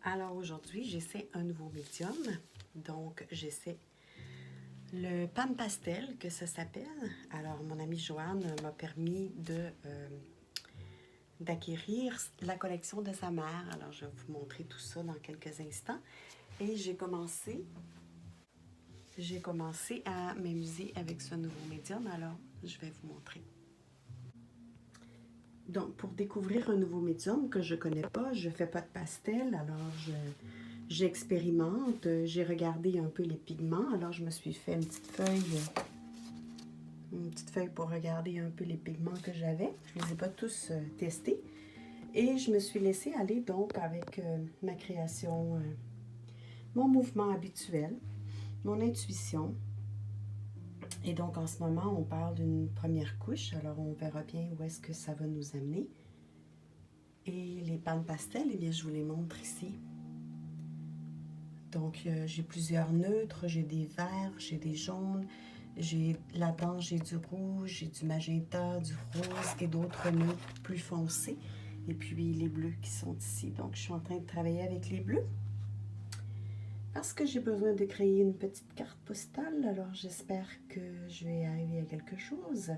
Alors aujourd'hui, j'essaie un nouveau médium. Donc, j'essaie le pan pastel, que ça s'appelle. Alors, mon amie Joanne m'a permis d'acquérir la collection de sa mère. Alors, je vais vous montrer tout ça dans quelques instants. Et j'ai commencé à m'amuser avec ce nouveau médium. Alors, je vais vous montrer. Donc, pour découvrir un nouveau médium que je ne connais pas, je ne fais pas de pastel, alors j'expérimente. J'ai regardé un peu les pigments, alors je me suis fait une petite feuille pour regarder un peu les pigments que j'avais. Je ne les ai pas tous testés. Et je me suis laissée aller donc avec ma création, mon mouvement habituel, mon intuition. Et donc, en ce moment, on parle d'une première couche. Alors, on verra bien où est-ce que ça va nous amener. Et les pans pastels, eh bien, je vous les montre ici. Donc, j'ai plusieurs neutres. J'ai des verts, j'ai des jaunes. Là-dedans, j'ai du rouge, j'ai du magenta, du rose et d'autres neutres plus foncés. Et puis, les bleus qui sont ici. Donc, je suis en train de travailler avec les bleus. Parce que j'ai besoin de créer une petite carte postale, alors j'espère que je vais arriver à quelque chose.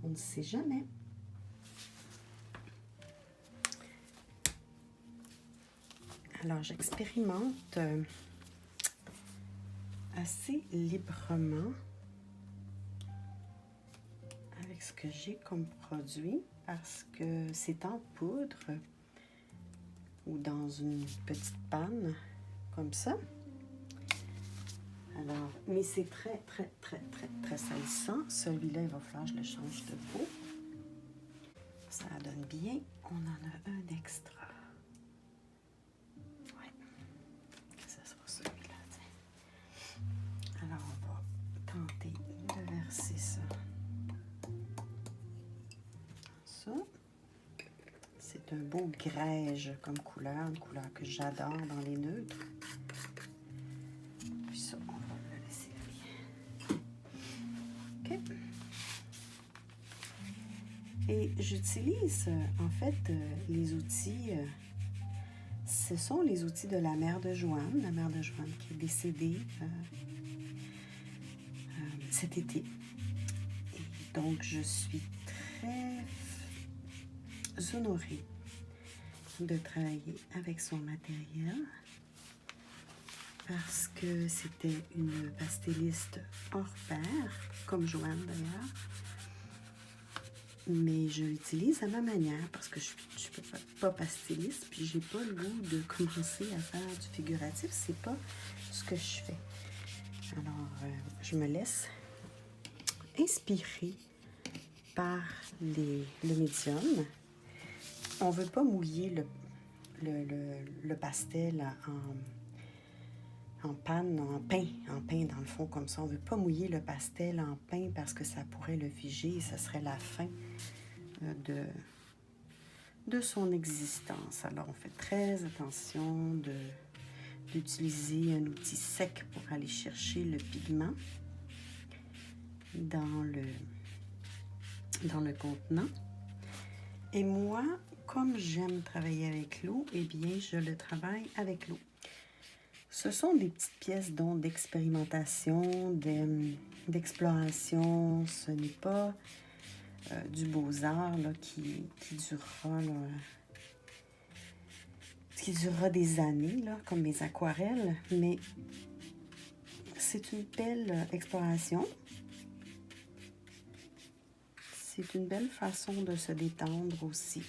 On ne sait jamais. Alors j'expérimente assez librement avec ce que j'ai comme produit parce que c'est en poudre ou dans une petite panne comme ça. Alors, mais c'est très salissant. Celui-là, il va falloir que je le change de peau. Ça donne bien. On en a un d'extra. Oui, que ce sera celui-là. Alors, on va tenter de verser ça. Ça. C'est un beau grège comme couleur, une couleur que j'adore dans les neutres. Puis ça, on va le laisser aller. OK. Et j'utilise, en fait, les outils, ce sont les outils de la mère de Joanne qui est décédée cet été. Et donc, je suis très honorée de travailler avec son matériel parce que c'était une pastelliste hors pair, comme Joanne d'ailleurs. Mais je l'utilise à ma manière parce que je suis pas pastelliste, puis j'ai pas le goût de commencer à faire du figuratif. C'est pas ce que je fais. Alors, je me laisse inspirer par le médium. On veut pas mouiller le pastel en panne, en pain dans le fond comme ça. On veut pas mouiller le pastel en pain parce que ça pourrait le figer et ça serait la fin de son existence. Alors, on fait très attention d'utiliser un outil sec pour aller chercher le pigment dans le contenant. Et moi, comme j'aime travailler avec l'eau, eh bien, je le travaille avec l'eau. Ce sont des petites pièces d'expérimentation, d'exploration. Ce n'est pas du beaux-arts qui durera des années, là, comme mes aquarelles, mais c'est une belle exploration. C'est une belle façon de se détendre aussi.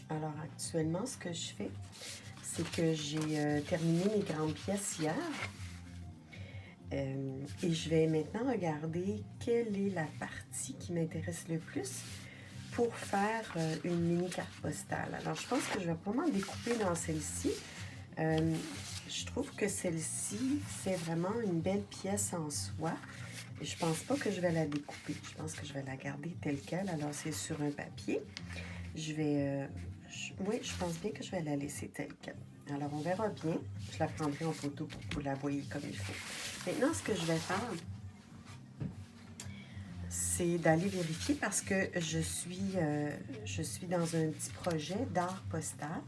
Alors actuellement, ce que je fais, c'est que j'ai terminé mes grandes pièces hier. Et je vais maintenant regarder quelle est la partie qui m'intéresse le plus pour faire une mini carte postale. Alors, je pense que je vais probablement découper dans celle-ci. Je trouve que celle-ci, c'est vraiment une belle pièce en soi. Et je pense pas que je vais la découper. Je pense que je vais la garder telle qu'elle. Alors, c'est sur un papier. Je vais... oui, je pense bien que je vais la laisser telle qu'elle. Alors, on verra bien. Je la prendrai en photo pour que vous la voyez comme il faut. Maintenant, ce que je vais faire, c'est d'aller vérifier parce que je suis dans un petit projet d'art postal.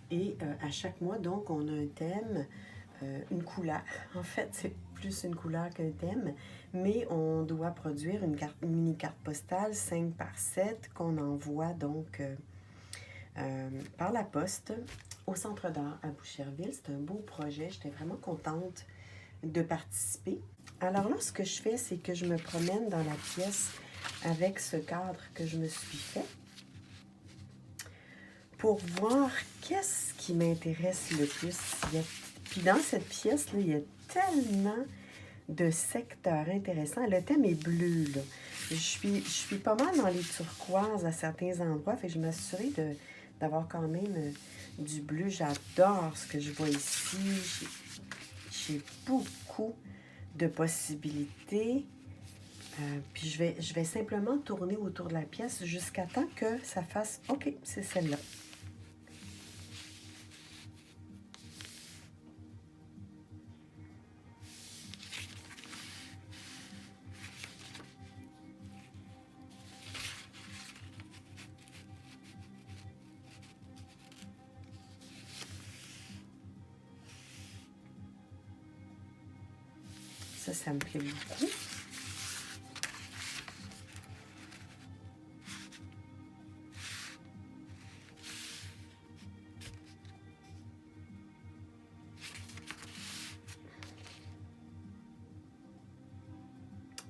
Et à chaque mois, donc, on a un thème, une couleur. En fait, c'est plus une couleur qu'un thème. Mais on doit produire une mini carte postale 5 par 7 qu'on envoie donc par la poste au Centre d'art à Boucherville. C'est un beau projet. J'étais vraiment contente de participer. Alors là, ce que je fais, c'est que je me promène dans la pièce avec ce cadre que je me suis fait pour voir qu'est-ce qui m'intéresse le plus. Puis dans cette pièce-là, il y a tellement de secteurs intéressants. Le thème est bleu, là. Je suis pas mal dans les turquoises à certains endroits, fait que je m'assurais d'avoir quand même du bleu. J'adore ce que je vois ici. J'ai beaucoup de possibilités. Puis je vais simplement tourner autour de la pièce jusqu'à temps que ça fasse « OK, c'est celle-là ». Ça me plaît beaucoup.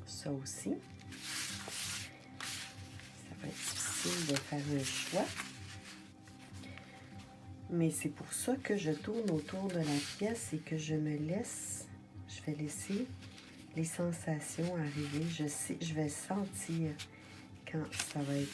Ça aussi. Ça va être difficile de faire un choix. Mais c'est pour ça que je tourne autour de la pièce et que je me laisse, je vais laisser les sensations arriver. Je vais sentir quand ça va être.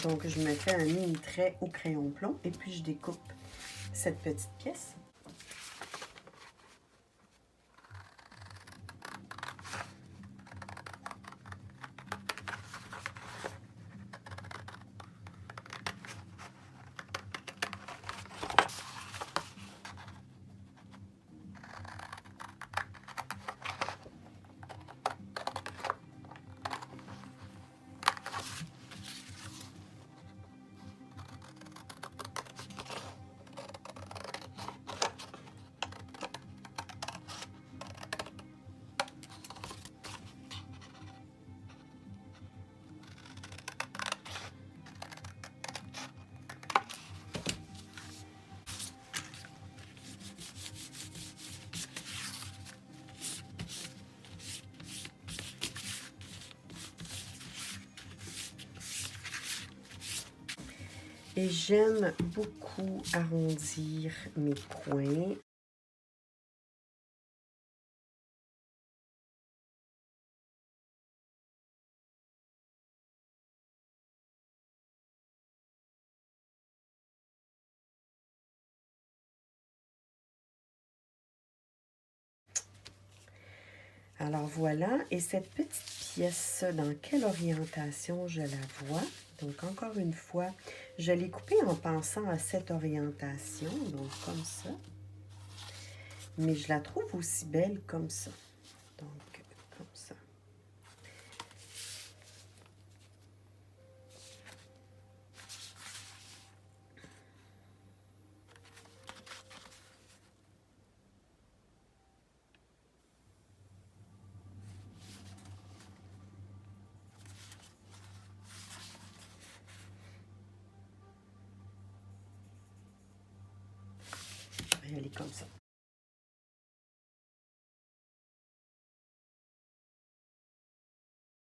Donc, je me fais un mini trait au crayon plomb et puis je découpe cette petite pièce. Et j'aime beaucoup arrondir mes coins. Alors voilà, et cette petite pièce, dans quelle orientation je la vois? Donc encore une fois, je l'ai coupée en pensant à cette orientation, donc comme ça. Mais je la trouve aussi belle comme ça. Donc comme ça. l'intérieur, elle est comme ça.